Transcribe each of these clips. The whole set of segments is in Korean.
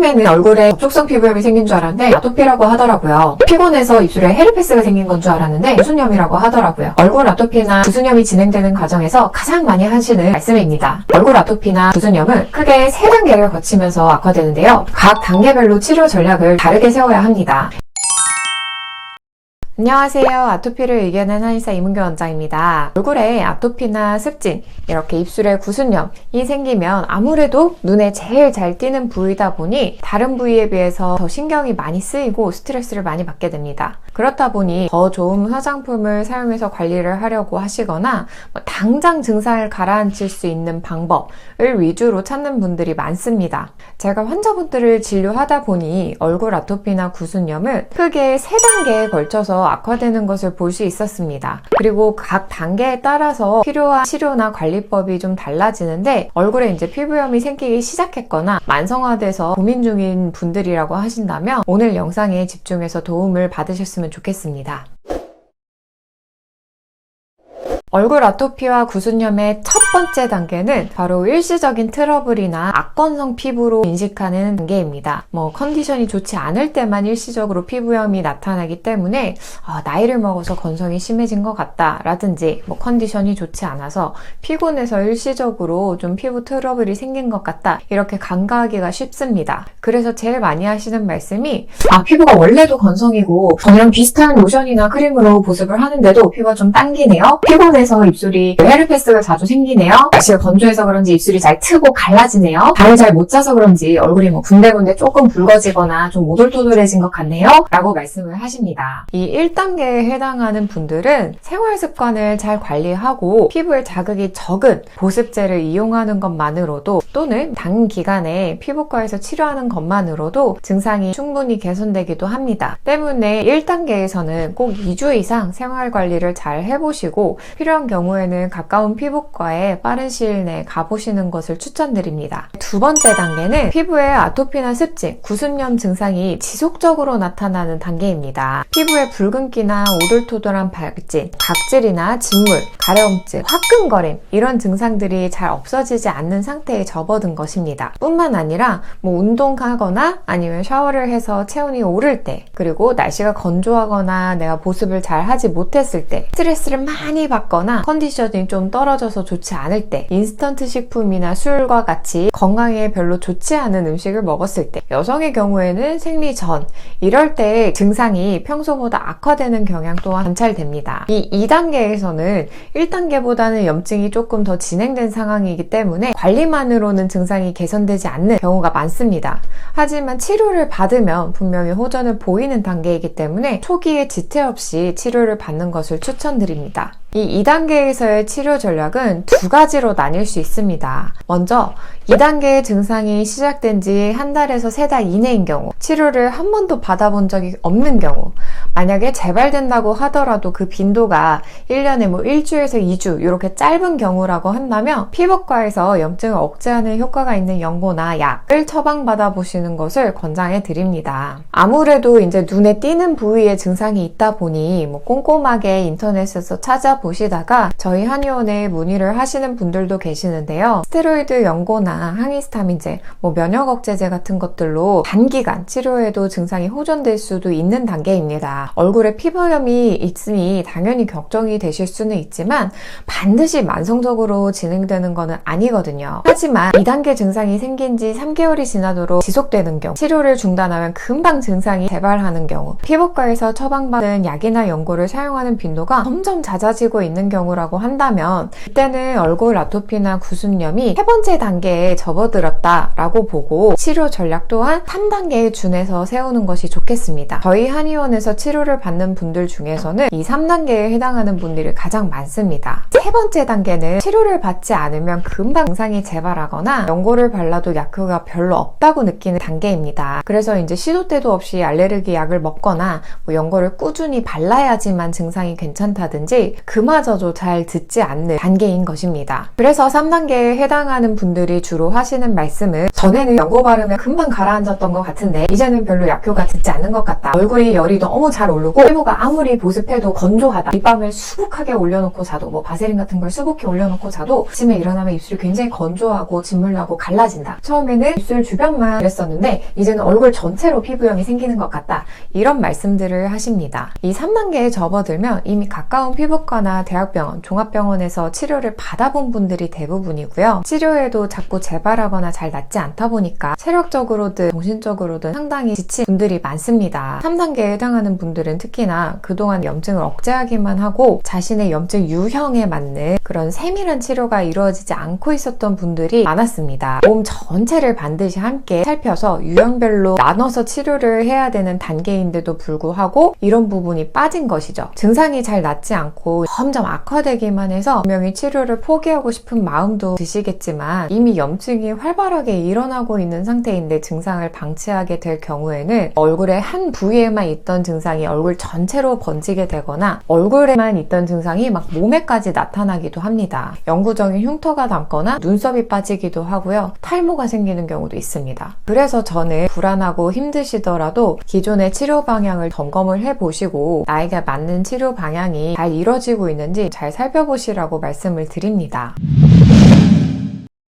처음에는 얼굴에 접촉성 피부염이 생긴 줄 알았는데 아토피라고 하더라고요. 피곤해서 입술에 헤르페스가 생긴 건 줄 알았는데 구순염이라고 하더라고요. 얼굴 아토피나 구순염이 진행되는 과정에서 가장 많이 하시는 말씀입니다. 얼굴 아토피나 구순염은 크게 3단계를 거치면서 악화되는데요. 각 단계별로 치료 전략을 다르게 세워야 합니다. 안녕하세요. 아토피를 이겨낸 한의사 이문교 원장입니다. 얼굴에 아토피나 습진, 이렇게 입술에 구순염이 생기면 아무래도 눈에 제일 잘 띄는 부위다 보니 다른 부위에 비해서 더 신경이 많이 쓰이고 스트레스를 많이 받게 됩니다. 그렇다 보니 더 좋은 화장품을 사용해서 관리를 하려고 하시거나 당장 증상을 가라앉힐 수 있는 방법을 위주로 찾는 분들이 많습니다. 제가 환자분들을 진료하다 보니 얼굴 아토피나 구순염을 크게 3단계에 걸쳐서 악화되는 것을 볼 수 있었습니다. 그리고 각 단계에 따라서 필요한 치료나 관리법이 좀 달라지는데 얼굴에 이제 피부염이 생기기 시작했거나 만성화돼서 고민 중인 분들이라고 하신다면 오늘 영상에 집중해서 도움을 받으셨으면 좋겠습니다. 얼굴 아토피와 구순염의 첫 번째 단계는 바로 일시적인 트러블이나 악건성 피부로 인식하는 단계입니다. 컨디션이 좋지 않을 때만 일시적으로 피부염이 나타나기 때문에 나이를 먹어서 건성이 심해진 것 같다 라든지 컨디션이 좋지 않아서 피곤해서 일시적으로 좀 피부 트러블이 생긴 것 같다 이렇게 간과하기가 쉽습니다. 그래서 제일 많이 하시는 말씀이 피부가 원래도 건성이고 전이랑 비슷한 로션이나 크림으로 보습을 하는데도 피부가 좀 당기네요. 피곤해서 입술이 헤르페스가 자주 생기네요. 날씨가 건조해서 그런지 입술이 잘 트고 갈라지네요. 잠을 잘 못 자서 그런지 얼굴이 군데군데 조금 붉어지거나 좀 오돌토돌해진 것 같네요 라고 말씀을 하십니다. 이 1단계에 해당하는 분들은 생활 습관을 잘 관리하고 피부에 자극이 적은 보습제를 이용하는 것만으로도 또는 단기간에 피부과에서 치료하는 것만으로도 증상이 충분히 개선되기도 합니다. 때문에 1단계에서는 꼭 2주 이상 생활 관리를 잘 해보시고 필요한 경우에는 가까운 피부과에 빠른 시일 내에 가보시는 것을 추천드립니다. 두 번째 단계는 피부에 아토피나 습진, 구순염 증상이 지속적으로 나타나는 단계입니다. 피부에 붉은기나 오돌토돌한 발진, 각질이나 진물, 가려움증, 화끈거림 이런 증상들이 잘 없어지지 않는 상태에 접어든 것입니다. 뿐만 아니라 운동하거나 아니면 샤워를 해서 체온이 오를 때 그리고 날씨가 건조하거나 내가 보습을 잘 하지 못했을 때 스트레스를 많이 받거나 컨디션이 좀 떨어져서 좋지 않을 때 인스턴트 식품이나 술과 같이 건강에 별로 좋지 않은 음식을 먹었을 때 여성의 경우에는 생리 전 이럴 때 증상이 평소보다 악화되는 경향 또한 관찰됩니다. 이 2단계에서는 1단계보다는 염증이 조금 더 진행된 상황이기 때문에 관리만으로는 증상이 개선되지 않는 경우가 많습니다. 하지만 치료를 받으면 분명히 호전을 보이는 단계이기 때문에 초기에 지체 없이 치료를 받는 것을 추천드립니다. 이 2단계에서의 치료 전략은 두 가지로 나뉠 수 있습니다. 먼저 2단계의 증상이 시작된 지 한 달에서 3달 이내인 경우, 치료를 한 번도 받아본 적이 없는 경우, 만약에 재발된다고 하더라도 그 빈도가 1년에 일주에서 2주 이렇게 짧은 경우라고 한다면 피부과에서 염증을 억제하는 효과가 있는 연고나 약을 처방받아 보시는 것을 권장해 드립니다. 아무래도 이제 눈에 띄는 부위에 증상이 있다 보니 꼼꼼하게 인터넷에서 찾아보시다가 저희 한의원에 문의를 하시는 분들도 계시는데요. 스테로이드 연고나 항히스타민제, 면역 억제제 같은 것들로 단기간 치료해도 증상이 호전될 수도 있는 단계입니다. 얼굴에 피부염이 있으니 당연히 걱정이 되실 수는 있지만 반드시 만성적으로 진행되는 것은 아니거든요. 하지만 2단계 증상이 생긴 지 3개월이 지나도록 지속되는 경우, 치료를 중단하면 금방 증상이 재발하는 경우, 피부과에서 처방받은 약이나 연고를 사용하는 빈도가 점점 잦아지고 있는 경우라고 한다면 이때는 얼굴 아토피나 구순염이 3번째 단계에 접어들었다라고 보고 치료 전략 또한 3단계에 준해서 세우는 것이 좋겠습니다. 저희 한의원에서 치료를 받는 분들 중에서는 이 3단계에 해당하는 분들이 가장 많습니다. 3번째 단계는 치료를 받지 않으면 금방 증상이 재발하거나 연고를 발라도 약효가 별로 없다고 느끼는 단계입니다. 그래서 이제 시도 때도 없이 알레르기 약을 먹거나 연고를 꾸준히 발라야지만 증상이 괜찮다든지 그마저도 잘 듣지 않는 단계인 것입니다. 그래서 3단계에 해당하는 분들이 주로 하시는 말씀은 전에는 연고 바르면 금방 가라앉았던 것 같은데 이제는 별로 약효가 듣지 않는 것 같다. 얼굴이 열이 너무 잘 오르고 피부가 아무리 보습해도 건조하다. 립밤을 수북하게 올려놓고 자도 뭐 바세린 같은 걸 수북히 올려놓고 자도 아침에 일어나면 입술이 굉장히 건조하고 진물나고 갈라진다. 처음에는 입술 주변만 그랬었는데 이제는 얼굴 전체로 피부염이 생기는 것 같다. 이런 말씀들을 하십니다. 이 3단계에 접어들면 이미 가까운 피부과나 대학병원, 종합병원에서 치료를 받아본 분들이 대부분이고요. 치료에도 자꾸 재발하거나 잘 낫지 않다 보니까 체력적으로든 정신적으로든 상당히 지친 분들이 많습니다. 3단계에 해당하는 분들은 특히나 그동안 염증을 억제하기만 하고 자신의 염증 유형에 맞는 그런 세밀한 치료가 이루어지지 않고 있었던 분들이 많았습니다. 몸 전체를 반드시 함께 살펴서 유형별로 나눠서 치료를 해야 되는 단계인데도 불구하고 이런 부분이 빠진 것이죠. 증상이 잘 낫지 않고 점점 악화되기만 해서 분명히 치료를 포기하고 싶은 마음도 드시겠지만 이미 염증이 활발하게 일어나고 있는 상태인데 증상을 방치하게 될 경우에는 얼굴의 한 부위에만 있던 증상이 얼굴 전체로 번지게 되거나 얼굴에만 있던 증상이 막 몸에까지 나타나기도 합니다. 영구적인 흉터가 남거나 눈썹이 빠지기도 하고요. 탈모가 생기는 경우도 있습니다. 그래서 저는 불안하고 힘드시더라도 기존의 치료 방향을 점검을 해보시고 나에게 맞는 치료 방향이 잘 이루어지고 있는지 잘 살펴보시라고 말씀을 드립니다.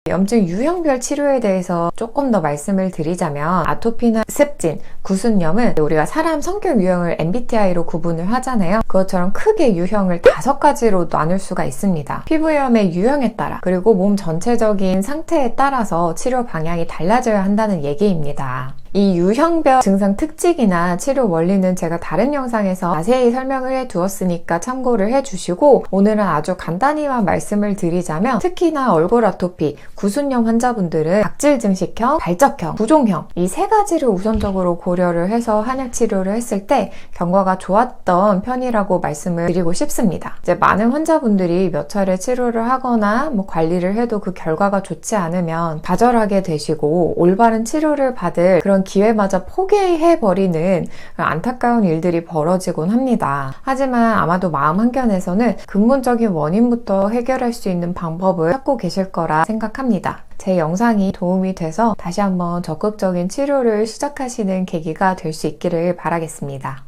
염증 유형별 치료에 대해서 조금 더 말씀을 드리자면 아토피나 습진, 구순염은 우리가 사람 성격 유형을 MBTI로 구분을 하잖아요. 그것처럼 크게 유형을 5가지로 나눌 수가 있습니다. 피부염의 유형에 따라 그리고 몸 전체적인 상태에 따라서 치료 방향이 달라져야 한다는 얘기입니다. 이 유형별 증상 특징이나 치료 원리는 제가 다른 영상에서 자세히 설명을 해두었으니까 참고를 해주시고 오늘은 아주 간단히만 말씀을 드리자면 특히나 얼굴 아토피, 구순염 환자분들은 각질 증식형, 발적형, 부종형 이 3가지를 우선적으로 고려를 해서 한약 치료를 했을 때 경과가 좋았던 편이라고 말씀을 드리고 싶습니다. 이제 많은 환자분들이 몇 차례 치료를 하거나 관리를 해도 그 결과가 좋지 않으면 좌절하게 되시고 올바른 치료를 받을 그런 기회마저 포기해버리는 안타까운 일들이 벌어지곤 합니다. 하지만 아마도 마음 한켠에서는 근본적인 원인부터 해결할 수 있는 방법을 찾고 계실 거라 생각합니다. 제 영상이 도움이 돼서 다시 한번 적극적인 치료를 시작하시는 계기가 될 수 있기를 바라겠습니다.